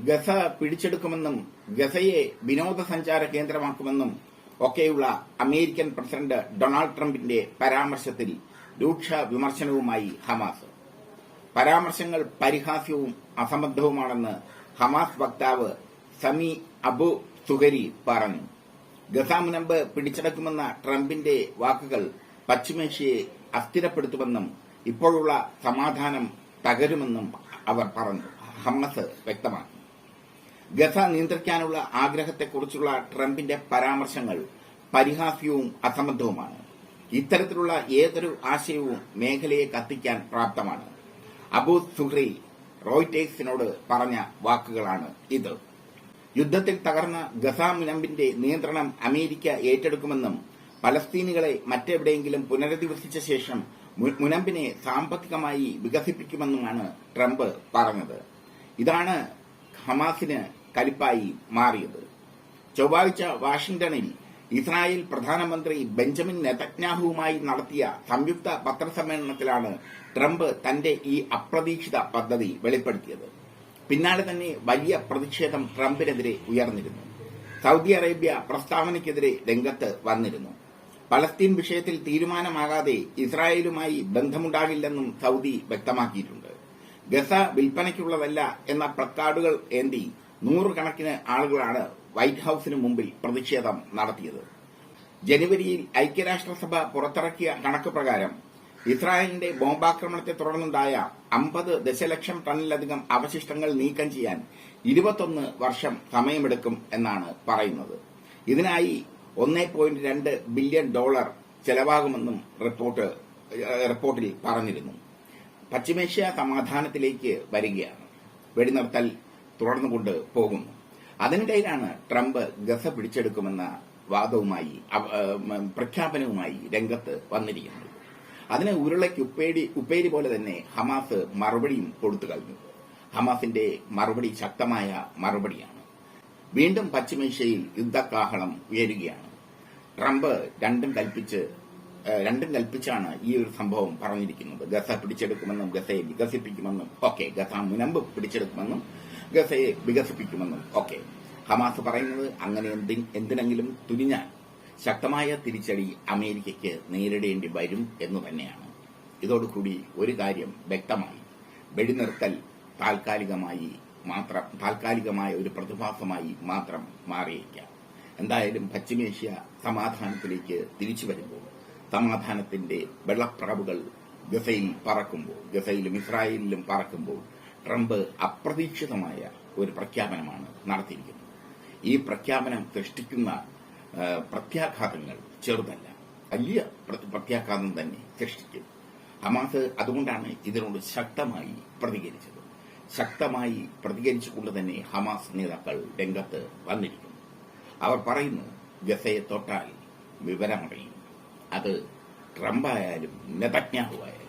Gaza പിടിച്ചെടുക്കുമെന്നും ഗസയെ വിനോദസഞ്ചാര കേന്ദ്രമാക്കുമെന്നും ഒക്കെയുള്ള American president Donald ട്രംപിന്റെ പരാമർശത്തിൽ രൂക്ഷ വിമർശനവുമായി ഹമാസ്. പരാമർശങ്ങൾ പരിഹാസ്യവും അസംബന്ധവുമാണെന്ന് ഹമാസ് വക്താവ് സമി അബു സുഹരി പറഞ്ഞു. ഗസ മുനമ്പ് പിടിച്ചെടുക്കുമെന്ന ട്രംപിന്റെ വാക്കുകൾ പശ്ചിമേഷ്യയെ അസ്ഥിരപ്പെടുത്തുമെന്നും ഇപ്പോഴുള്ള സമാധാനം തകരുമെന്നും അവർ പറഞ്ഞു. ഹമാസ് വ്യക്തമാക്കി. ഗസ നിയന്ത്രിക്കാനുള്ള ആഗ്രഹത്തെക്കുറിച്ചുള്ള ട്രംപിന്റെ പരാമർശങ്ങൾ പരിഹാസ്യവും അസംബന്ധവുമാണ്. ഇത്തരത്തിലുള്ള ഏതൊരു ആശയവും മേഖലയെ കത്തിക്കാൻ പ്രാപ്തമാണ്. അബു സുഹ്രി റോയിറ്റേഴ്സിനോട് പറഞ്ഞ വാക്കുകളാണ് ഇത്. യുദ്ധത്തിൽ തകർന്ന ഗസ മുനമ്പിന്റെ നിയന്ത്രണം അമേരിക്ക ഏറ്റെടുക്കുമെന്നും പലസ്തീനികളെ മറ്റെവിടെയെങ്കിലും പുനരധിവസിച്ച ശേഷം മുനമ്പിനെ സാമ്പത്തികമായി വികസിപ്പിക്കുമെന്നുമാണ് ട്രംപ് പറഞ്ഞത്. ഇതാണ് ഹമാസിന് കലിപ്പായി മാറിയത്. ചൊവ്വാഴ്ച വാഷിംഗ്ടണിൽ ഇസ്രായേൽ പ്രധാനമന്ത്രി ബെഞ്ചമിൻ നെതന്യാഹുവുമായി നടത്തിയ സംയുക്ത പത്രസമ്മേളനത്തിലാണ് ട്രംപ് തന്റെ ഈ അപ്രതീക്ഷിത പദ്ധതി വെളിപ്പെടുത്തിയത്. പിന്നാലെ തന്നെ വലിയ പ്രതിഷേധം ട്രംപിനെതിരെ ഉയർന്നിരുന്നു. സൌദി അറേബ്യ പ്രസ്താവനയ്ക്കെതിരെ രംഗത്ത് വന്നിരുന്നു. പലസ്തീൻ വിഷയത്തിൽ തീരുമാനമാകാതെ ഇസ്രായേലുമായി ബന്ധമുണ്ടാകില്ലെന്നും സൌദി വ്യക്തമാക്കിയിട്ടുണ്ട്. ഗസ വിൽപ്പനയ്ക്കുള്ളതല്ല എന്ന പ്ലക്കാർഡുകൾ ഏന്തി നൂറുകണക്കിന് ആളുകളാണ് വൈറ്റ് ഹൌസിന് മുമ്പിൽ പ്രതിഷേധം നടത്തിയത്. ജനുവരിയിൽ ഐക്യരാഷ്ട്രസഭ പുറത്തിറക്കിയ കണക്ക് പ്രകാരം ഇസ്രായേലിന്റെ ബോംബാക്രമണത്തെ തുടർന്നുണ്ടായ 50 ദശലക്ഷം ടണ്ണിലധികം അവശിഷ്ടങ്ങൾ നീക്കം ചെയ്യാൻ 21 വർഷം സമയമെടുക്കും എന്നാണ് പറയുന്നത്. ഇതിനായി $1.2 ബില്യൺ ചെലവാകുമെന്നും റിപ്പോർട്ടിൽ പറഞ്ഞിരുന്നു. പശ്ചിമേഷ്യ സമാധാനത്തിലേക്ക് വരികയാണ്. വെടിനിർത്തൽ തുടർന്നുകൊണ്ട് പോകുന്നു. അതിനിടയിലാണ് ട്രംപ് ഗസ പിടിച്ചെടുക്കുമെന്ന വാദവുമായി പ്രഖ്യാപനവുമായി രംഗത്ത് വന്നിരിക്കുന്നത്. അതിന് ഉരുളയ്ക്ക് ഉപ്പേരി പോലെ തന്നെ ഹമാസ് മറുപടിയും കൊടുത്തു കഴിഞ്ഞു. ഹമാസിന്റെ മറുപടി ശക്തമായ മറുപടിയാണ്. വീണ്ടും പശ്ചിമേഷ്യയിൽ യുദ്ധകാഹളം ഉയരുകയാണ്. ട്രംപ് രണ്ടും കൽപ്പിച്ചാണ് ഈ ഒരു സംഭവം പറഞ്ഞിരിക്കുന്നത്. ഗസ പിടിച്ചെടുക്കുമെന്നും ഗസയെ വികസിപ്പിക്കുമെന്നും ഒക്കെ, ഗസ മുനമ്പ് പിടിച്ചെടുക്കുമെന്നും ഗസയെ വികസിപ്പിക്കുമെന്നും ഒക്കെ. ഹമാസ് പറയുന്നത് അങ്ങനെ എന്തിനെങ്കിലും തുനിഞ്ഞാൽ ശക്തമായ തിരിച്ചടി അമേരിക്കയ്ക്ക് നേരിടേണ്ടി വരും എന്നു തന്നെയാണ്. ഇതോടുകൂടി ഒരു കാര്യം വ്യക്തമായി. വെടിനിർത്തൽ താൽക്കാലികമായ ഒരു പ്രതിഭാസമായി മാത്രം മാറിയേക്കാം. എന്തായാലും പശ്ചിമേഷ്യ സമാധാനത്തിലേക്ക് തിരിച്ചു വരുമ്പോൾ, സമാധാനത്തിന്റെ വെള്ളപ്രാവുകൾ ഗസയിലും ഇസ്രായേലിലും പറക്കുമ്പോൾ ട്രംപ് അപ്രതീക്ഷിതമായ ഒരു പ്രഖ്യാപനമാണ് നടത്തിയിരിക്കുന്നത്. ഈ പ്രഖ്യാപനം സൃഷ്ടിക്കുന്ന പ്രത്യാഘാതങ്ങൾ ചെറുതല്ല, വലിയ പ്രത്യാഘാതം തന്നെ സൃഷ്ടിക്കും. ഹമാസ് അതുകൊണ്ടാണ് ഇതിനോട് ശക്തമായി പ്രതികരിച്ചത്. ശക്തമായി പ്രതികരിച്ചുകൊണ്ട് തന്നെ ഹമാസ് നേതാക്കൾ രംഗത്ത് വന്നിരിക്കുന്നു. അവർ പറയുന്നു, ഗസയെ തൊട്ടാൽ വിവരമറിയും. അത് ട്രംപായാലും നെതന്യാഹു ആയാലും.